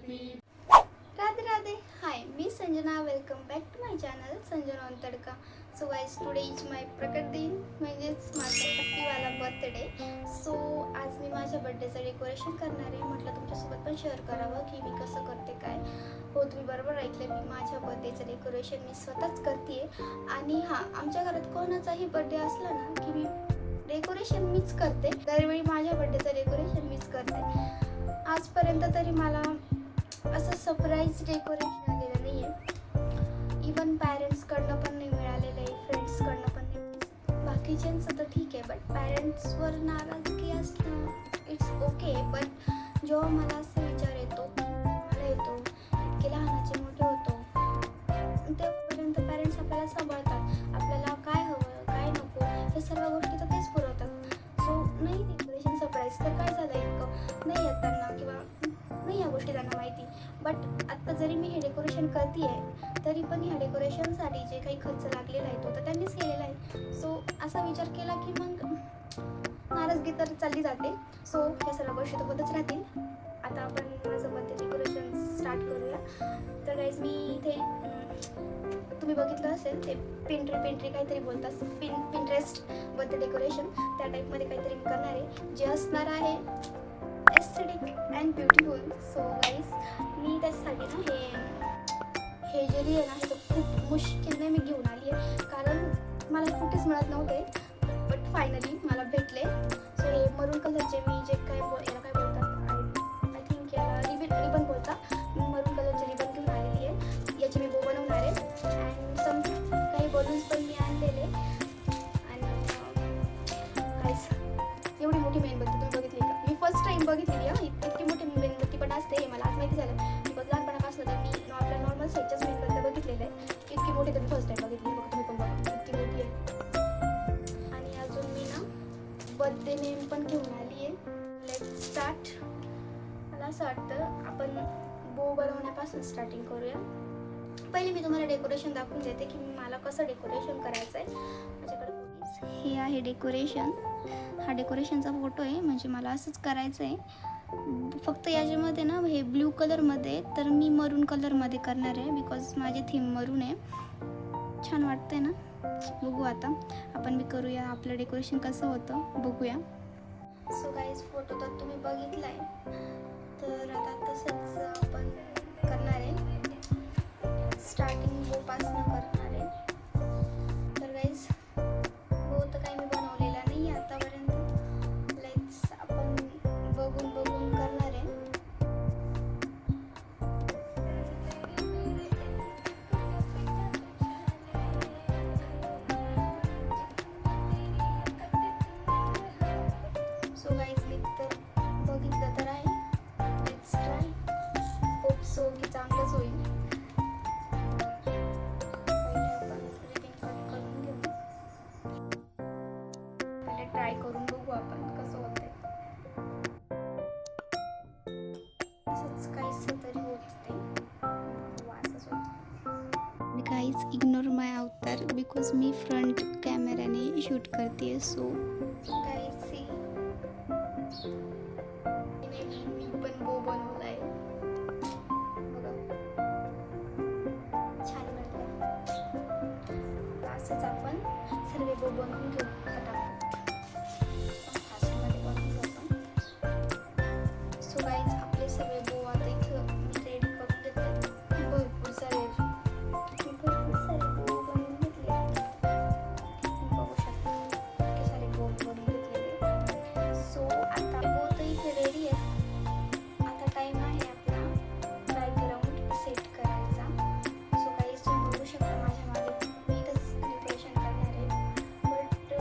Radhe Radhe. Hi, मी Sanjana. Welcome back to my channel Sanjana on Tadka. So guys, today is my प्रकट दिन, म्हणजेच माझा हॅपीवाला बर्थडे. सो आज मी माझ्या बर्थडेचं डेकोरेशन करणार आहे. म्हटलं तुमच्यासोबत पण शेअर करावं की मी कसं करते काय. हो, तुम्ही बरोबर ऐकलं, मी माझ्या बर्थडेचं डेकोरेशन मी स्वतःच करते. आणि हां, आमच्या घरात कोणाचाही बर्थडे असला ना की मी डेकोरेशन मीच करते. दरवेळी माझ्या बर्थडेचं डेकोरेशन मीच करते. आजपर्यंत तरी मला असं सरप्राईज डेकोरेशन आलेलं नाही आहे. इवन पॅरेंट्सकडनं पण नाही मिळालेलं आहे, फ्रेंड्सकडनं पण नाही. बाकीच्यांचं तर ठीक आहे, बट पॅरेंट्सवर नाराजगी असणं इट्स ओके. बट जेव्हा मला असं विचार येतो, मला येतो इतके लहानाचे मोठे होतो, तेव्हापर्यंत पॅरेंट्स आपल्याला सांभाळतात. आपल्याला काय हवं काय नको हे सर्व गोष्टी तर तेच पुरवतात. सो नाही डेकोरेशन सरप्राईज तर काय झालं इतकं नाही येत त्यांना, किंवा नाही या गोष्टी त्यांना माहिती. बट आत्ता जरी मी हे डेकोरेशन करते आहे तरी पण ह्या डेकोरेशनसाठी जे काही खर्च लागलेला आहे तो तर त्यांनीच केलेला आहे. सो असा विचार केला की मग नाराजगी तर चालली जाते. सो ह्या सर्व गोष्टी तर होतच राहतील. आता आपण माझं बर्थडे डेकोरेशन स्टार्ट करूया. तर गाईज, मी इथे तुम्ही बघितलं असेल ते पेंट्री काहीतरी बोलतात, पिंट्रेस्ट बर्थडे डेकोरेशन, त्या टाईपमध्ये काहीतरी मी करणार आहे जे असणार आहे aesthetic and beautiful. So guys, मी त्याच्यासाठी ना हे जे आहे ना हे तर खूप मुश्किलने मी घेऊन आली आहे, कारण मला कुठेच मिळत नव्हते. बट फायनली मला भेटले. सो हे मरून कलरचे मी जे याला काय बोलतात, आय थिंक याला रिबन बोलतात. मरून कलरचे रिबन घेऊन आलेली आहे. याचे मी बो बनवणार आहे. अँड सम काही बलून्स पण मी आणलेले. आणि काहीच एवढी मोठी मेणबत्ती तुम्ही बघितली का? मी फर्स्ट टाइम बघितलेली आहे. इतकी मोठी मेणबत्ती पण असते हे मला आज माहिती झालं. बिकॉज लहानपणापासून तर मी आपल्या नॉर्मल साईजच्याच मेणबत्त्या बघितलेल्या आहे. इतकी मोठी तर मी फर्स्ट टाइम बघितली. बघ तुम्ही पण बघा इतकी मोठी आहे. आणि अजून मी ना बर्थडे नेम पण घेऊन आली आहे. Let's start. मला असं वाटतं आपण बो बनवण्यापासून स्टार्टिंग करूया. पहिले मी तुम्हाला डेकोरेशन दाखवून देते की मला कसं डेकोरेशन करायचं आहे. माझ्याकडे हे आहे डेकोरेशन. हा डेकोरेशनचा फोटो आहे, म्हणजे मला असंच करायचं आहे. फक्त याच्यामध्ये ना हे ब्ल्यू कलरमध्ये, तर मी मरून कलरमध्ये करणार आहे बिकॉज माझी थीम मरून आहे. छान वाटतंय ना? बघू आता आपण बी करूया, आपलं डेकोरेशन कसं होतं बघूया. सो गाईज, फोटो तर तुम्ही बघितला आहे, तर आता तसंच आपण करणार आहे. स्टार्टिंग बोपासनं करणार आहे. तर गाईज, बो तर काही मी बनवलेला नाही आहे आतापर्यंत. लेट्स आपण बघून करणार आहे. सो गाईज, मी तर बघितलं तर आहे. Let's try. होप सो की चांगलंच होईल. ट्राय करून बघू आपण कसं होतंय. असंच काहीच तरी होत ते असंच होतं. गाईज, इग्नोर माय अवतार बिकॉज मी फ्रंट कॅमेऱ्याने शूट करते. सो गाईज, सी मी पण बो बनवलाय. छान वाटलं. असंच आपण सर्व बो बनवून घेऊ फटाफट. सो गाईज, आपले सगळे बो आता इथं मी रेडी करून घेतले. भरपूर सारे बो बनवून घेतले. बघू शकता इतके सारे बो बनवून घेतलेले. सो आता बो तर इथे रेडी आहे. आता टाईम आहे आपला बॅकग्राऊंड सेट करायचा. सो गाईज, तुम्ही बघू शकता माझ्या मागे मी इथंच डेकोरेशन करणार आहे. But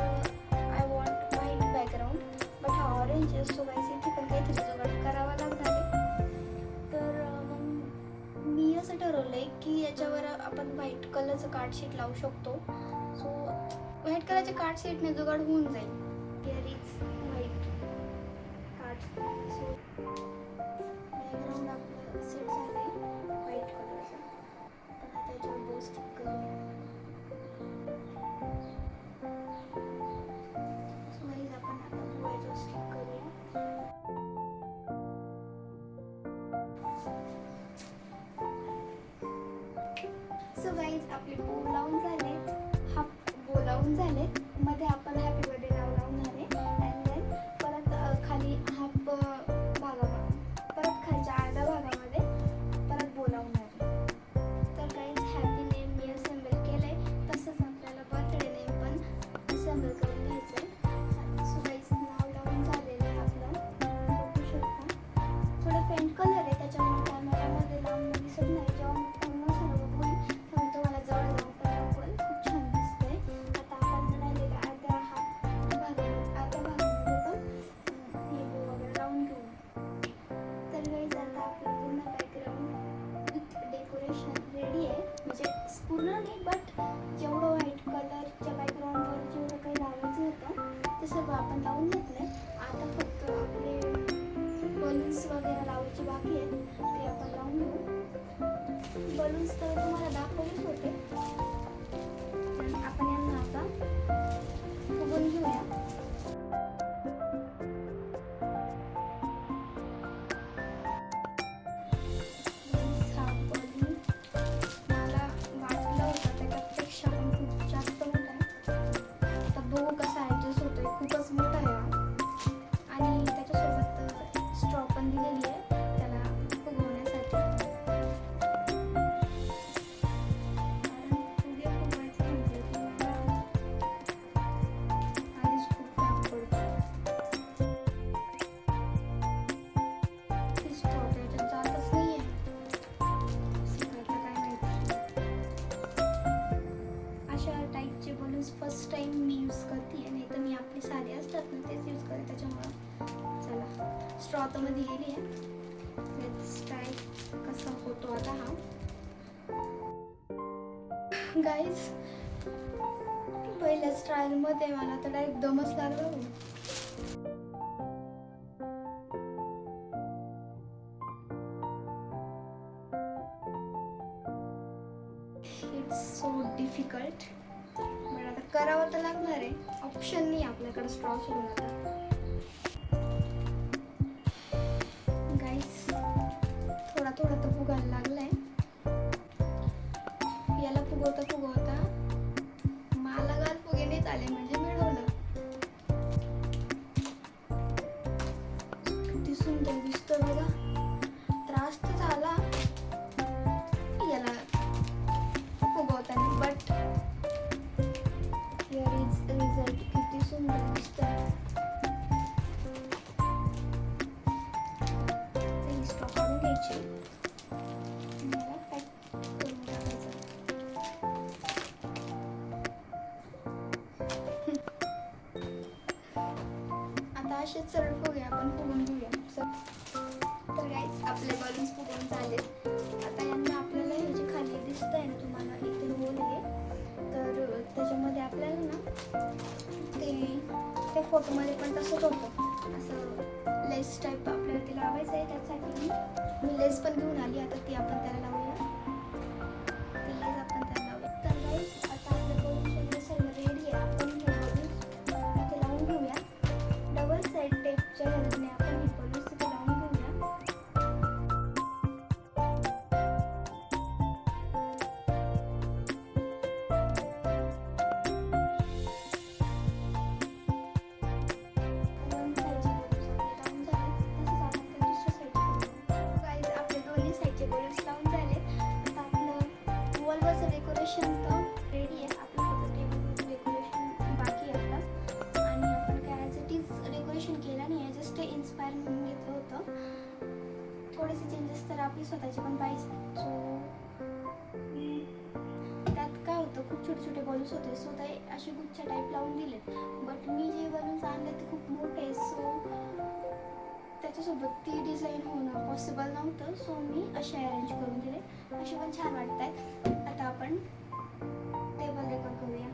I want white background, but हा ऑरेंज आहे. सो गाईज, इथे पण काहीतरी जुगाड करावा लागणार आहे. तर मग मी असं ठरवलं आहे की याच्यावर आपण व्हाईट कलरचं कार्डशीट लावू शकतो. सो व्हाईट कलरच्या कार्डशीटने जुगाड होऊन जाईल. Here is white card. So background आपलं सेट झालं आहे व्हाईट कलरचं. आपण आता याच्यावर बो स्टिक करूया. सो गाईज, आपण आता बो याच्यावर स्टिक करूया. गाईज आपले बो लावून झाले, हाफ बो लावून झाले. मध्ये आपण हॅपी बर्थडे नाव लावणार आहे अँड देन परत खाली हाफ भागामध्ये, परत खालच्या अर्ध्या भागामध्ये परत बो लावणार आहे. तर गाईज हॅपी नेम मी असेंबल केलं आहे, तसंच आपल्याला बर्थडे नेम पण असेंबल करून घ्यायचं आहे. सो गाईज नाव लावून झालेलं आहे आपलं, बघू शकता. थोडं फेंट कलर आहे त्याच्यामुळे कॅमेरामध्ये लांब दिसत नाही. जेव्हा मी पूर्ण सर्व होईल तेव्हा तुम्हाला जवळ जाऊन पण दाखवेल. खूप छान दिसतंय. आता आपण राहिलेल्या अर्ध्या भागामध्ये पण हे बो वगैरे लावून घेऊ. तर गाईज आता आपलं पूर्ण बॅकग्राऊंड विथ डेकोरेशन रेडी आहे. म्हणजे पूर्ण नाही बट जेवढं व्हाईट कलरच्या बॅकग्राऊंडवर जेवढं काही लावायचं होतं ते सर्व आपण लावून घेतलंय. आता फक्त आपले बलून्स वगैरे लावायचे बाकी आहेत, ते आपण लावून घेऊ. बलून्स तर तुम्हाला दाखवलेच होते. आपण यांना आता फुगून घेऊया. हा बलून मला वाटलं होतं त्याच्यापेक्षा पण खूप जास्त मोठा आहे. आता बघू कसा ॲडजस्ट होतोय. खूपच मोठा आहे आणि त्याच्यासोबत स्ट्रॉ पण दिलेली आहे त्याला फुगवण्यासाठी. कारण फुगे फुगवायचं म्हटलं की मला आधीच खूप ताप पडतो. ती स्ट्रॉ त्याच्यात जातच नाही आहे. सगळं काय माहिती. अशा टाईपचे बलून्स फर्स्ट टाइम मी यूज करते, नाही तर मी आपले साधे असतात ना तेच यूज करते. त्याच्यामुळं चला स्ट्रॉ तर मध्ये गेली आहे. लेट्स ट्राय कसा होतो आता हा. गाईज पहिल्याच ट्रायलमध्ये मला तर डायरेक्ट दमच लागला हो. इट्स सो डिफिकल्ट बट आता करावं तर लागणार आहे. ऑप्शन नाही आपल्याकडे स्ट्रॉ सोडून. आता गाईस थोडा थोडा तर फुगायला लागलाय. याला फुगवता फुगवता मला गाल फुगे नाही झाले म्हणजे मिळवलं. किती सुंदर दिसतं बघा. त्रास तर झाला याला फुगवताना बट हिअर इज रिझल्ट. किती सुंदर दिसतं. स्टॉप करून घ्यायची. मला पॅक करून टाकायचं. आता असेच सरळ फुगे आपण फुगून घेऊया. तर गाईज आपले बलून्स फुगून झाले. आता यांना आपल्याला हे जे खाली दिसत आहे ना तुम्हाला इथे होल आहे, तर त्याच्यामध्ये आपल्याला ना ते फोटोमध्ये पण तसंच होतं. असं लेस टाईप आपल्याला ते लावायचं आहे. त्यासाठी मी लेस पण घेऊन आली. आता ती आपण त्याला लावूया. ती लेस आपण त्याला लावूया. तर गाईज आता आपलं बलून सर्व रेडी आहे. आपण हे बलून्स इथे लावून घेऊया. डबल साईड टेपच्या हेल्पने आपण हे बलून्स तिथे लावून घेऊया. डेकोरेशन तर रेडी आहे. आपलं फक्त टेबल डेकोरेशन बाकी आहे आता. आणि आपण काय ॲज इट इज डेकोरेशन केलं नाही आहे. जस्ट इन्स्पायर म्हणून घेतलं होतं. थोडेसे चेंजेस तर आपली स्वतःचे पण पाहिजे. सो त्यात काय होतं खूप छोटे छोटे बलून्स होते. सो ते असे गुच्छा टाईप लावून दिले. बट मी जे बलून्स आणले ते खूप मोठे. सो त्याच्यासोबत ती डिझाईन होणं पॉसिबल नव्हतं. सो मी असे अरेंज करून दिले. असे पण छान वाटत आहेत. आता आपण टेबल डेकोर करूया.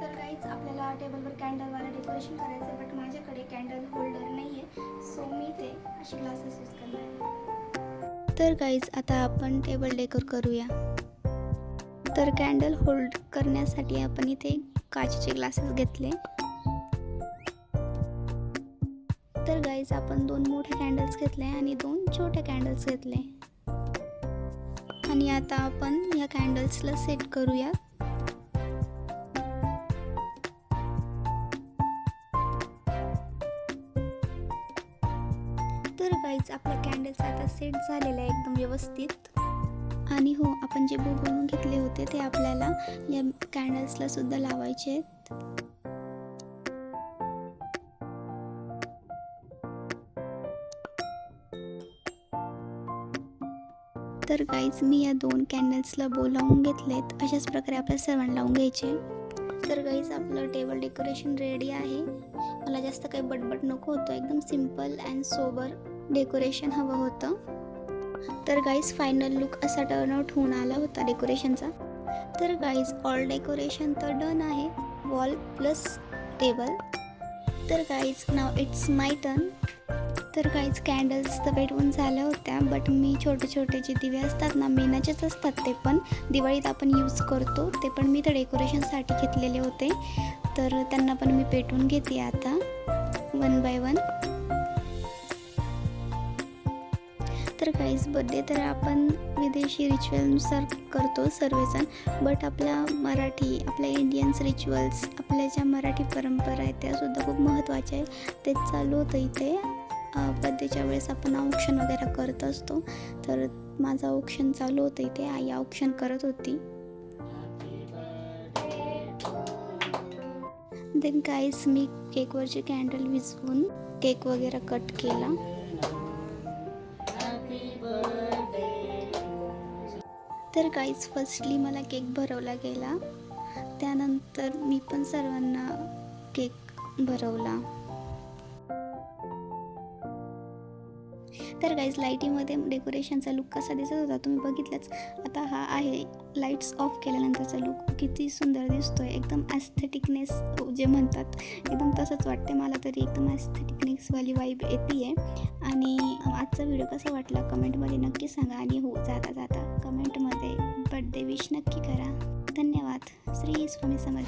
तर गाईज आपल्याला टेबलवर कॅन्डलवाला डेकोरेशन करायचं आहे. बट माझ्याकडे कॅन्डल होल्डर नाही आहे. सो मी ते असे ग्लासेस यूज करणार आहे. तर गाईज आता आपण टेबल डेकोर करूया. तर कॅन्डल होल्ड करण्यासाठी आपण इथे काचेचे ग्लासेस घेतले. तर गाईज आपण 2 मोठे कॅन्डल्स घेतले आणि 2 छोटे कॅन्डल्स घेतले. आणि आता आपण या कॅन्डल्सला सेट करूया. तर गाईज आपल्या कॅन्डल्स आता सेट झालेल्या आहे एकदम व्यवस्थित. आणि हो, आपण जे बनवून घेतले होते ते आपल्याला या कॅन्डल्सला सुद्धा लावायचे आहेत. तर गाईज मी या 2 कॅन्डल्सला बोलावून घेतलेत. अशाच प्रकारे आपल्या सर्वांना लावून घ्यायचे. तर गाईज आपलं टेबल डेकोरेशन रेडी आहे. मला जास्त काही बडबड नको होतं, एकदम सिम्पल अँड सोबर डेकोरेशन हवं होतं. तर गाईज फायनल लुक असा टर्नआउट होऊन आला होता डेकोरेशनचा. तर गाईज ऑल डेकोरेशन तर डन आहे, वॉल प्लस टेबल. तर guys now it's my turn. तर गाईज कॅन्डल्स तर पेटवून झाल्या होत्या, बट मी छोटे छोटे जे दिवे असतात ना, मेणाचेच असतात ते पण, दिवाळीत आपण यूज करतो ते पण मी तर डेकोरेशनसाठी घेतलेले होते. तर त्यांना पण मी पेटवून घेते आता 1 बाय 1. तर गाईज बड्डे तर आपण विदेशी रिच्युअलनुसार करतो सर्वजण, बट आपल्या इंडियन्स रिच्युअल्स, आपल्या ज्या मराठी परंपरा आहेत त्यासुद्धा खूप महत्त्वाच्या आहे. तेच चालू होतं इथे. बड्डेच्या वेळेस आपण औक्षण वगैरे करत असतो, तर माझं औक्षण चालू होतं इथे. आई औक्षण करत होती. देन गाईज मी केकवरची कॅन्डल विझवून केक वगैरे कट केला. तर गाईज फर्स्टली मला केक भरवला गेला, त्यानंतर मी पण सर्वांना केक भरवला. तर गाईज लाईटीमध्ये डेकोरेशनचा लुक कसा दिसत होता तुम्ही बघितलंच. आता हा आहे लाईट्स ऑफ केल्यानंतरचा लुक. किती सुंदर दिसतोय, एकदम ॲस्थेटिकनेस जे म्हणतात, एकदम तसंच वाटते मला तरी. एकदम ॲस्थेटिकनेसवाली वाईब येते आहे. आणि आजचा व्हिडिओ कसा वाटला कमेंटमध्ये नक्की सांगा. आणि हो, जाता जाता कमेंटमध्ये बर्थडे विश नक्की करा. धन्यवाद. श्री स्वामी समर्थ.